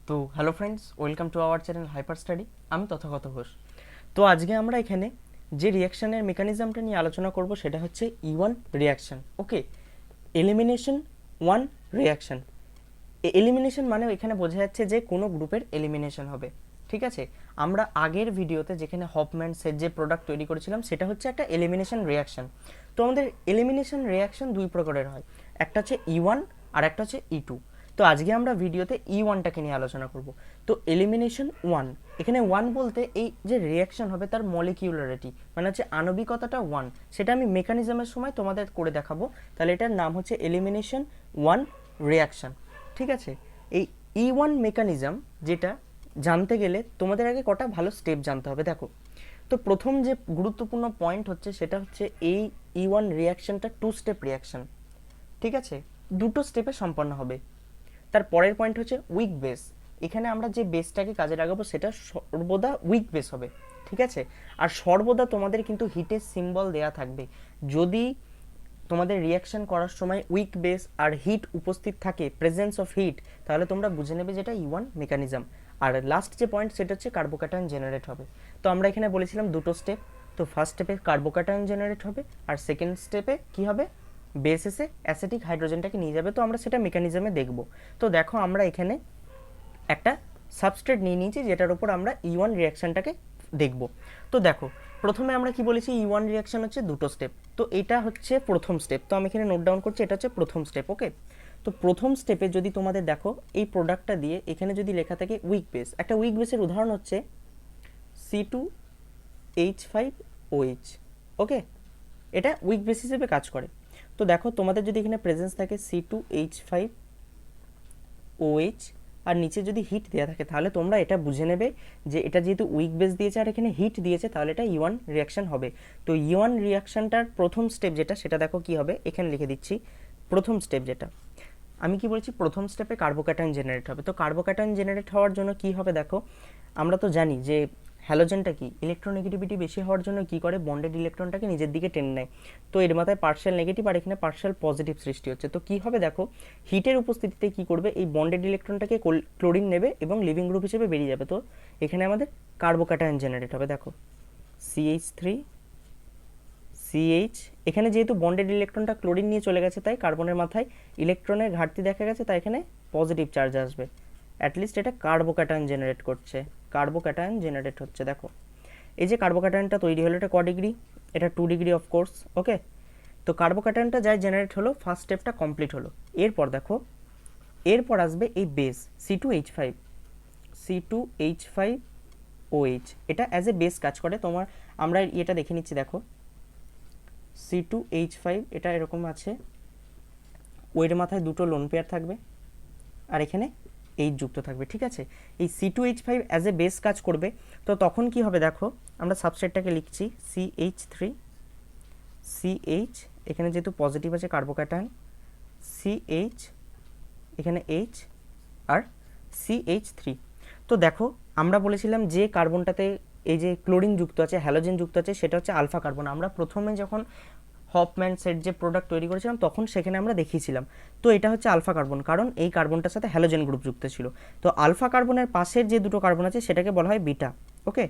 তো hello friends, welcome to our channel hyper study. আমি তথাগত ঘোষ। তো আজকে আমরা এখানে যে রিয়াকশানের মেকানিজমটা নিয়ে আলোচনা করব সেটা হচ্ছে ই1 রিয়াকশান। ওকে, এলিমিনেশন ওয়ান রিয়াকশান। এলিমিনেশন মানে এখানে বোঝা যাচ্ছে যে কোনো গ্রুপের এলিমিনেশন হবে। ঠিক আছে, আমরা আগের ভিডিওতে যেখানে হফম্যান সেট যে প্রোডাক্ট তৈরি করেছিলাম সেটা হচ্ছে একটা এলিমিনেশন রিয়াকশান। তো আমাদের এলিমিনেশন রিয়াকশান দুই প্রকারের হয়, একটা হচ্ছে ই1 আর একটা হচ্ছে ই2। তো আজকে আমরা ভিডিওতে ই1টাকে নিয়ে আলোচনা করব। তো এলিমিনেশন ওয়ান, এখানে ওয়ান বলতে এই যে রিয়াকশান হবে তার মলিকিউলারিটি মানে হচ্ছে আণবিকতাটা ওয়ান, সেটা আমি মেকানিজমের সময় তোমাদের করে দেখাবো। তাহলে এটার নাম হচ্ছে এলিমিনেশন ওয়ান রিয়াকশান। ঠিক আছে, এই ই1 মেকানিজম যেটা জানতে গেলে তোমাদের আগে কটা ভালো স্টেপ জানতে হবে। দেখো, তো প্রথম যে গুরুত্বপূর্ণ পয়েন্ট হচ্ছে সেটা হচ্ছে এই ই1 রিয়াকশনটা টু স্টেপ রিয়াকশন। ঠিক আছে, দুটো স্টেপে সম্পন্ন হবে। তার পরের পয়েন্ট হচ্ছে উইক বেস। এখানে আমরা যে বেসটাকে কাজে লাগাবো সেটা সর্বদা উইক বেস হবে। ঠিক আছে, আর সর্বদা তোমাদের কিন্তু হিটের সিম্বল দেয়া থাকবে। যদি তোমাদের রিয়াকশন করার সময় উইক বেস আর হিট উপস্থিত থাকে, প্রেজেন্স অফ হিট, তাহলে তোমরা বুঝে নেবে যেটা ই1 মেকানিজম। আর লাস্ট যে পয়েন্ট সেটা হচ্ছে কার্বোক্যাটায়ন জেনারেট হবে। তো আমরা এখানে বলেছিলাম দুটো স্টেপ। তো ফার্স্ট স্টেপে কার্বোক্যাটায়ন জেনারেট হবে আর সেকেন্ড স্টেপে কি হবে, বেস এসে অ্যাসিটিক হাইড্রোজেনটাকে নিয়ে যাবে। তো আমরা সেটা মেকানিজমে দেখব। তো দেখো, আমরা এখানে একটা সাবস্ট্রেট নিয়ে নিয়েছি যেটার উপর আমরা ই1 রিয়াকশনটাকে দেখব। তো দেখো, প্রথমে আমরা কি বলেছি, ই1 রিয়াকশন হচ্ছে দুটো স্টেপ। তো এটা হচ্ছে প্রথম স্টেপ। তো আমি এখানে নোট ডাউন করছি, এটা হচ্ছে প্রথম স্টেপ। ওকে, তো প্রথম স্টেপে যদি তোমাদের দেখো এই প্রোডাক্টটা দিয়ে এখানে যদি লেখা থাকে উইক বেস, একটা উইক বেসের উদাহরণ হচ্ছে C2H5OH। ওকে, এটা উইক বেস হিসেবে কাজ করে। তো দেখো, তোমাদের যদি এখানে প্রেজেন্স থাকে C2H5OH আর নিচে যদি হিট দেওয়া থাকে, তাহলে তোমরা এটা বুঝে নেবে যে এটা যেহেতু উইক বেস দিয়েছে আর এখানে হিট দিয়েছে, তাহলে এটা ই1 রিয়াকশন হবে। তো ই1 রিয়াকশনটার প্রথম স্টেপ যেটা, সেটা দেখো কি হবে, এখানে লিখে দিচ্ছি। প্রথম স্টেপ যেটা আমি কি বলছি, প্রথম স্টেপে কার্বোক্যাটায়ন জেনারেট হবে। তো কার্বোক্যাটায়ন জেনারেট হওয়ার জন্য কি হবে, দেখো আমরা তো জানি যে হ্যালোজেনটা কি, ইলেকট্রোনেগেটিভিটি বেশি হওয়ার জন্য কি করে, বন্ডেড ইলেকট্রনটাকে নিজের দিকে টেনে নেয়। তো এর মাথায় পার্শিয়াল নেগেটিভ আর এখানে পার্শিয়াল পজিটিভ সৃষ্টি হচ্ছে। তো কি হবে দেখো, হিটের উপস্থিতিতে কি করবে, এই বন্ডেড ইলেকট্রনটাকে ক্লোরিন নেবে এবং লিভিং গ্রুপ হিসেবে বেরিয়ে যাবে। তো এখানে আমাদের কার্বোক্যাটায়ন জেনারেট হবে। দেখো CH3CH, এখানে যেহেতু বন্ডেড ইলেকট্রনটা ক্লোরিন নিয়ে চলে গেছে তাই কার্বনের মাথায় ইলেকট্রনের ঘাটতি দেখা গেছে, তাই এখানে পজিটিভ চার্জ আসবে। অ্যাটলিস্ট এটা কার্বোক্যাটায়ন জেনারেট করছে, কার্বোক্যাটায়ন জেনারেট হচ্ছে। দেখো, এই যে কার্বোক্যাটায়নটা তৈরি হলো, এটা ক ডিগ্রি, এটা 2 ডিগ্রি অফ কোর্স। ওকে, তো কার্বোক্যাটায়নটা যাই জেনারেট হলো, ফার্স্ট স্টেপটা কমপ্লিট হলো। এরপর দেখো, এরপর আসবে এই বেস C2H5OH। এটা অ্যাজ এ বেস কাজ করে। তোমার আমরা এটা দেখে নিচ্ছি। দেখো C2H5 এটা এরকম আছে, ওইয়ের মাথায় দুটো লোন পেয়ার থাকবে আর এখানে এইচ যুক্ত থাকবে। ঠিক আছে, এই C2H5 অ্যাজ এ বেস কাজ করবে। তো তখন কি হবে দেখো, আমরা সাবস্ট্রেটটাকে লিখছি CH3CH, এখানে যেহেতু পজিটিভ আছে কার্বোক্যাটায়ন, CH, এখানে H আর CH3। তো দেখো, আমরা বলেছিলাম যে কার্বনটাতে এই যে ক্লোরিন যুক্ত আছে, হ্যালোজেন যুক্ত আছে, সেটা হচ্ছে আলফা কার্বন। আমরা প্রথমে যখন হফম্যান সেট যে প্রোডাক্ট তৈরি করেছিলাম তখন সেখানে আমরা দেখিয়েছিলাম। তো এটা হচ্ছে আলফা কার্বন, কারণ এই কার্বনটার সাথে হ্যালোজেন গ্রুপ যুক্ত ছিল। তো আলফা কার্বনের পাশের যে দুটো কার্বন আছে সেটাকে বলা হয় বিটা। ওকে,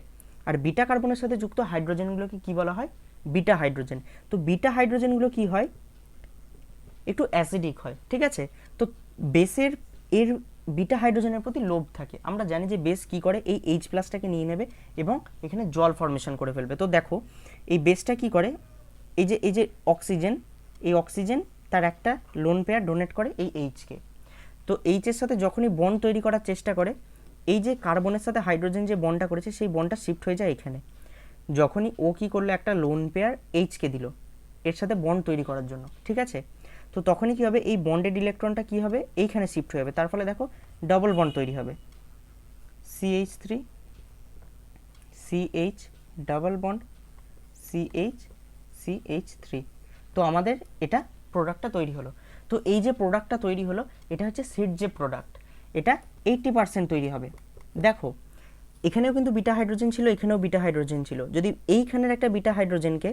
আর বিটা কার্বনের সাথে যুক্ত হাইড্রোজেনগুলোকে কি বলা হয়, বিটা হাইড্রোজেন। তো বিটা হাইড্রোজেনগুলো কি হয়, একটু অ্যাসিডিক হয়। ঠিক আছে, তো বেসের এর বিটা হাইড্রোজেনের প্রতি লোভ থাকে। আমরা জানি যে বেস কি করে, এই এইচ প্লাসটাকে নিয়ে নেবে এবং এখানে জল ফর্মেশন করে ফেলবে। তো দেখো, এই বেসটা কি করে, এই যে অক্সিজেন, এই অক্সিজেন তার একটা লোন পেয়ার ডোনেট করে এই এইচকে। তো এইচের সাথে যখনই বন্ড তৈরি করার চেষ্টা করে, এই যে কার্বনের সাথে হাইড্রোজেন যে বন্ডটা করেছে সেই বন্ডটা শিফট হয়ে যায় এখানে। যখনই ও কি করলো, একটা লোন পেয়ার এইচকে দিল এর সাথে বন্ড তৈরি করার জন্য। ঠিক আছে, তো তখনই কি হবে, এই বন্ডেড ইলেকট্রনটা কি হবে, এইখানে শিফট হয়ে যাবে। তার ফলে দেখো ডবল বন্ড তৈরি হবে, CH3CH ডাবল বন্ড CH3। তো আমাদের এটা প্রোডাক্টটা তৈরি হলো। তো এই যে প্রোডাক্টটা তৈরি হলো, এটা হচ্ছে সেট যে প্রোডাক্ট, এটা 80% তৈরি হবে। দেখো, এখানেও কিন্তু বিটা হাইড্রোজেন ছিল, এখানেও বিটা হাইড্রোজেন ছিল। যদি এইখানের একটা বিটা হাইড্রোজেনকে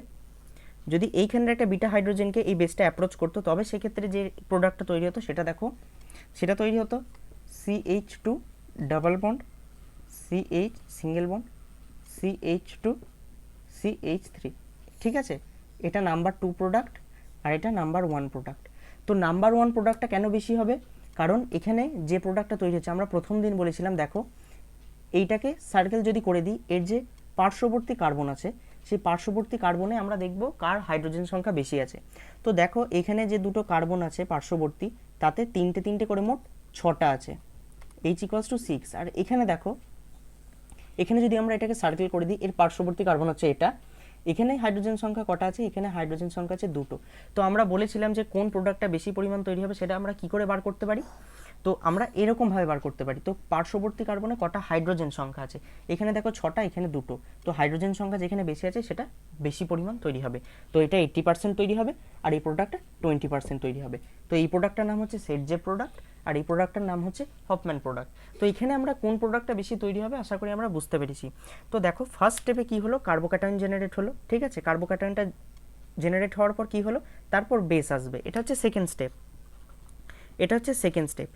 এই বেসটা অ্যাপ্রোচ করতো, তবে সেক্ষেত্রে যে প্রোডাক্টটা তৈরি হতো সেটা দেখো, সেটা তৈরি হতো CH2 double bond CH single bond CH2 CH3, ঠিক আছে। এটা নাম্বার 2 প্রোডাক্ট আর এটা নাম্বার 1 প্রোডাক্ট। তো নাম্বার 1 প্রোডাক্টটা কেন বেশি হবে, কারণ এখানে যে প্রোডাক্টটা তৈরি হচ্ছে, আমরা প্রথম দিন বলেছিলাম দেখো এইটাকে সার্কেল যদি করে দিই, এর যে পার্শ্ববর্তী কার্বন আছে সেই পার্শ্ববর্তী কার্বনে আমরা দেখব কার হাইড্রোজেন সংখ্যা বেশি আছে। তো দেখো এখানে যে দুটো কার্বন আছে পার্শ্ববর্তী, তাতে তিনটে তিনটে করে মোট 6টা আছে, H = 6। আর এখানে দেখো, এখানে যদি আমরা এটাকে সার্কেল করে দিই, এর পার্শ্ববর্তী কার্বন হচ্ছে এটা, এখানে হাইড্রোজেন সংখ্যা কটা আছে, এখানে হাইড্রোজেন সংখ্যা আছে 2টো। তো আমরা বলেছিলাম যে কোন প্রোডাক্টটা বেশি পরিমাণ তৈরি হবে সেটা আমরা কি করে বার করতে পারি, তো আমরা এরকমভাবে বার করতে পারি। তো পার্শ্ববর্তী কার্বনে কটা হাইড্রোজেন সংখ্যা আছে, এখানে দেখো 6টা, এখানে 2টো, তো হাইড্রোজেন সংখ্যা যেখানে বেশি আছে সেটা বেশি পরিমাণ তৈরি হবে। তো এটা 80% তৈরি হবে আর এই প্রোডাক্টটা 20% তৈরি হবে। তো এই প্রোডাক্টটার নাম হচ্ছে সেট জে প্রোডাক্ট আর এই প্রোডাক্টটার নাম হচ্ছে হফম্যান প্রোডাক্ট। তো এখানে আমরা কোন প্রোডাক্টটা বেশি তৈরি হবে আশা করি আমরা বুঝতে পেরেছি। তো দেখো ফার্স্ট স্টেপে কি হলো, কার্বোক্যাটায়ন জেনারেট হলো, ঠিক আছে। কার্বোক্যাটায়নটা জেনারেট হওয়ার পর কি হলো, তারপর বেস আসবে, এটা হচ্ছে সেকেন্ড স্টেপ, এটা হচ্ছে সেকেন্ড স্টেপ।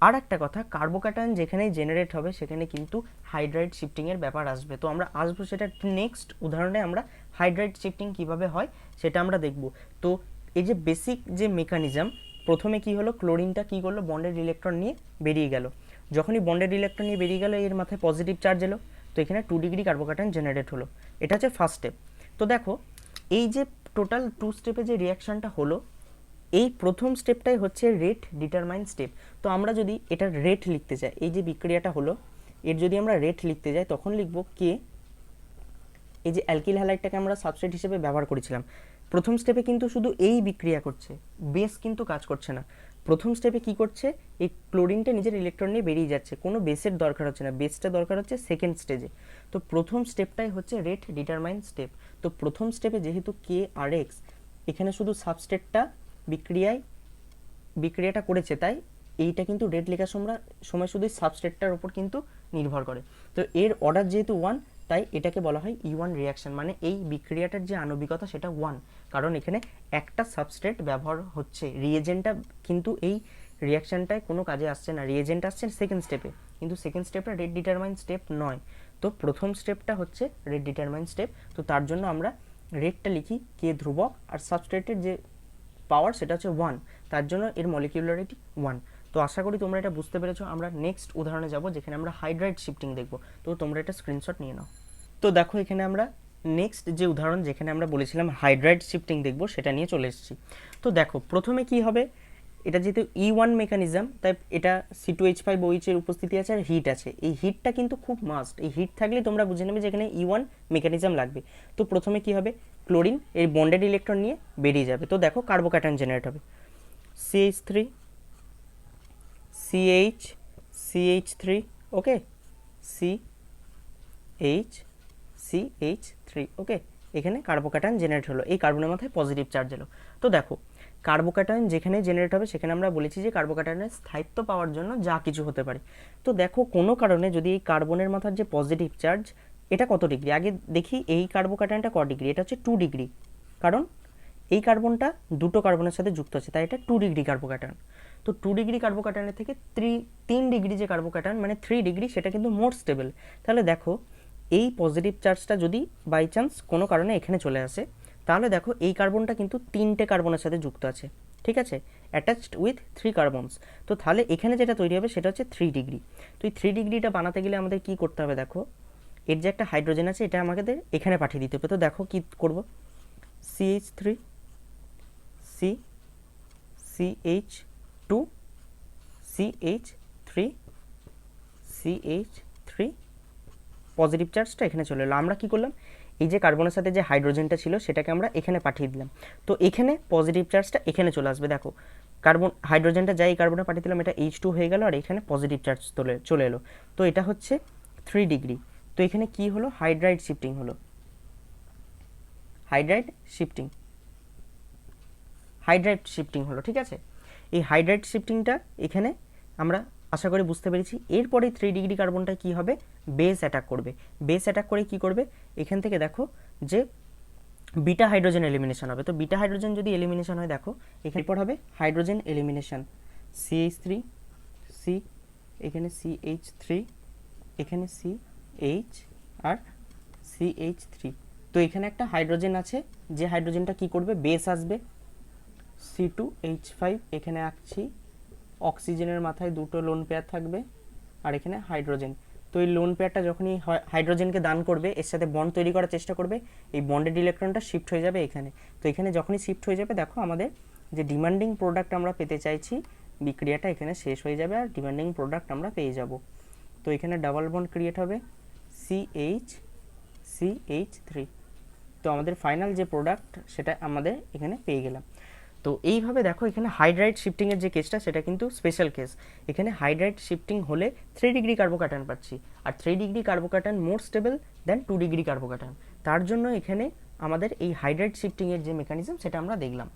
আর একটা কথা, কার্বোক্যাটায়ন যেখানেই জেনারেট হবে সেখানে কিন্তু হাইড্রাইড শিফটিংয়ের ব্যাপার আসবে। তো আমরা আসবো সেটা নেক্সট উদাহরণে, আমরা হাইড্রাইড শিফটিং কিভাবে হয় সেটা আমরা দেখব। তো এই যে বেসিক যে মেকানিজম, প্রথমে কি হলো, ক্লোরিনটা কি করলো, বন্ডেড ইলেকট্রন নিয়ে বেরিয়ে গেল। যখনই বন্ডেড ইলেকট্রন নিয়ে বেরিয়ে গেল, এর মাথায় পজিটিভ চার্জ এলো, তো এখানে 2 ডিগ্রি কার্বোক্যাটায়ন জেনারেট হলো। এটা হচ্ছে ফার্স্ট স্টেপ। তো দেখো এই যে টোটাল 2 স্টেপে যে রিয়াকশনটা হলো, এই প্রথম স্টেপটাই হচ্ছে রেট ডিটারমাইন স্টেপ। তো আমরা যদি এটার রেট লিখতে চাই, এই যে বিক্রিয়াটা হলো এর যদি আমরা রেট লিখতে যাই তখন লিখব কে, এই যে অ্যালকিল হ্যালাইডটাকে আমরা সাবস্ট্রেট হিসেবে ব্যবহার করেছিলাম। প্রথম স্টেপে কিন্তু শুধু এই বিক্রিয়া করছে, বেস কিন্তু কাজ করছে না। প্রথম স্টেপে কি করছে, এই ক্লোরিনটা নিজের ইলেকট্রন নিয়ে বেরিয়ে যাচ্ছে, কোনো বেসের দরকার হচ্ছে না, বেসটা দরকার হচ্ছে সেকেন্ড স্টেজে। তো প্রথম স্টেপটাই হচ্ছে রেট ডিটারমাইন স্টেপ। তো প্রথম স্টেপে যেহেতু কে আর এক্স, এখানে শুধু সাবস্ট্রেটটা বিক্রিয়াটা করেছে, তাই এইটা কিন্তু রেট লেখার সময় শুধু সাবস্ট্রেটটার উপর কিন্তু নির্ভর করে। তো এর অর্ডার যেহেতু 1, তাই এটাকে বলা হয় E1 রিয়াকশন, মানে এই বিক্রিয়াটার যে আণবিকতা সেটা 1, কারণ এখানে একটা সাবস্ট্রেট ব্যবহার হচ্ছে, রিয়েজেন্টটা কিন্তু এই রিয়াকশনটায় কোনো কাজে আসছে না, রিয়েজেন্ট আসছে সেকেন্ড স্টেপে, কিন্তু সেকেন্ড স্টেপটা রেট ডিটারমাইন স্টেপ নয়। তো প্রথম স্টেপটা হচ্ছে রেট ডিটারমাইন স্টেপ। তো তার জন্য আমরা রেটটা লিখি কে ধ্রুবক, আর সাবস্ট্রেটের যে পাওয়ার সেটা হচ্ছে 1, তার জন্য এর মলিকিউলারিটি 1। তো আশা করি তোমরা এটা বুঝতে পেরেছো। আমরা নেক্সট উদাহরণে যাব যেখানে আমরা হাইড্রাইড শিফটিং দেখব। তো তোমরা এটা স্ক্রিনশট নিয়ে নাও। তো দেখো এখানে আমরা নেক্সট যে উদাহরণ যেখানে আমরা বলেছিলাম হাইড্রাইড শিফটিং দেখব সেটা নিয়ে চলে এসেছি। তো দেখো প্রথমে কি হবে, এটা যেহেতু E1 মেকানিজম, তাই এটা C2H5OH এর উপস্থিতি আছে আর হিট আছে। এই হিটটা কিন্তু খুব মাস্ট, এই হিট থাকলে তোমরা বুঝে নেবে যে এখানে E1 মেকানিজম লাগবে। তো প্রথমে কি হবে, ক্লোরিন এই বন্ডেড ইলেকট্রন নিয়ে বেরিয়ে যাবে। তো দেখো কার্বোক্যাটায়ন জেনারেট হবে, CH3 CH CH3, ওকে, CH ওকে, এখানে কার্বোক্যাটায়ন জেনারেট হলো, এই কার্বনের মাথায় পজিটিভ চার্জ এলো। তো দেখো কার্বোক্যাটায়ন যেখানে জেনারেট হবে সেখানে আমরা বলেছি যে কার্বোক্যাটায়নের স্থায়িত্ব পাওয়ার জন্য যা কিছু হতে পারে। তো দেখো কোনো কারণে যদি এই কার্বনের মাথার যে পজিটিভ চার্জ, এটা কত ডিগ্রি, আগে দেখি এই কার্বোক্যাটায়নটা কত ডিগ্রি, এটা হচ্ছে 2 ডিগ্রি, কারণ এই কার্বনটা দুটো কার্বনের সাথে যুক্ত আছে, তাই এটা 2 ডিগ্রি কার্বোক্যাটায়ন। তো 2 ডিগ্রি কার্বোক্যাটায়নের থেকে 3 ডিগ্রি যে কার্বোক্যাটায়ন মানে 3 ডিগ্রি, সেটা কিন্তু মোর স্টেবল। তাহলে দেখো এই পজিটিভ চার্জটা যদি বাই চান্স কোনো কারণে এখানে চলে আসে, তাহলে দেখো এই কার্বনটা কিন্তু 3টে কার্বনের সাথে যুক্ত আছে, ঠিক আছে, অ্যাটাচড উইথ 3 কার্বনস। তো তাহলে এখানে যেটা তৈরি হবে সেটা হচ্ছে 3 ডিগ্রি। তো এই 3 ডিগ্রিটা বানাতে গেলে আমাদের কি করতে হবে, দেখো এর যে একটা হাইড্রোজেন আছে এটা আমাদের এখানে পাঠিয়ে দিতে হবে। তো দেখো কি করব, CH3 CH2 CH3 পজিটিভ চার্জটা এখানে চলে এলো। আমরা কি করলাম, এই যে কার্বনের সাথে যে হাইড্রোজেনটা ছিল সেটাকে আমরা এখানে পাঠিয়ে দিলাম। তো এখানে পজিটিভ চার্জটা এখানে চলে আসবে, দেখো হাইড্রোজেনটা যাই কার্বনে পাঠিয়ে দিলাম, এটা H2 হয়ে গেল আর এখানে পজিটিভ চার্জ চলে এলো। তো এটা হচ্ছে 3 ডিগ্রি। তো এখানে কি হলো, হাইড্রাইড শিফটিং হলো, হাইড্রাইড শিফটিং হলো, ঠিক আছে। এই হাইড্রাইড শিফটিংটা এখানে আমরা আশা করি বুঝতে পেরেছি। এরপরে 3 ডিগ্রি কার্বনটা কি হবে, বেস অ্যাটাক করবে। বেস অ্যাটাক করে কি করবে, এখান থেকে দেখো যে বিটা হাইড্রোজেন এলিমিনেশন হবে। তো বিটা হাইড্রোজেন যদি এলিমিনেশন হয়, দেখো এখানে পর হবে হাইড্রোজেন এলিমিনেশন, CH3 এখানে CH3, এখানে CH আর CH3। তো এখানে একটা হাইড্রোজেন আছে, যে হাইড্রোজেনটা কি করবে, বেস আসবে C2H5, এখানে আঁকছি অক্সিজেনের মাথায় দুটো লোন পেয়ার থাকবে আর এখানে হাইড্রোজেন। তো এই লোন পেয়ারটা যখনই হাইড্রোজেনকে দান করবে, এর সাথে বন্ড তৈরি করার চেষ্টা করবে, এই বন্ডেড ইলেকট্রনটা শিফট হয়ে যাবে এখানে। তো এখানে যখনই শিফট হয়ে যাবে, দেখো আমাদের যে ডিমান্ডিং প্রোডাক্ট আমরা পেতে চাইছি, বিক্রিয়াটা এখানে শেষ হয়ে যাবে আর ডিমান্ডিং প্রোডাক্ট আমরা পেয়ে যাব। তো এখানে ডাবল বন্ড ক্রিয়েট হবে CH3। তো আমাদের ফাইনাল যে প্রোডাক্ট সেটা আমাদের এখানে পেয়ে গেলাম। তো এইভাবে দেখো এখানে হাইড্রাইড শিফটিংয়ের যে কেসটা সেটা কিন্তু স্পেশাল কেস। এখানে হাইড্রাইড শিফটিং হলে 3 ডিগ্রি কার্বোক্যাটায়ন পাচ্ছি, আর 3 ডিগ্রি কার্বোক্যাটায়ন মোর স্টেবল দেন 2 ডিগ্রি কার্বোক্যাটায়ন। তার জন্য এখানে আমাদের এই হাইড্রাইড শিফটিংয়ের যে মেকানিজম সেটা আমরা দেখলাম।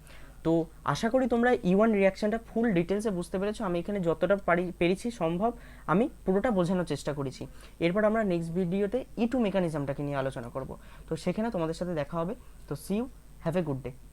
তো আশা করি তোমরা E1 রিয়াকশনটা ফুল ডিটেলসে বুঝতে পেরেছো। আমি এখানে যতটা পেরেছি সম্ভব আমি পুরোটা বোঝানোর চেষ্টা করেছি। এরপর আমরা নেক্সট ভিডিওতে E2 মেকানিজমটাকে নিয়ে আলোচনা করব। তো সেখানে তোমাদের সাথে দেখা হবে। তো see you, have a good day.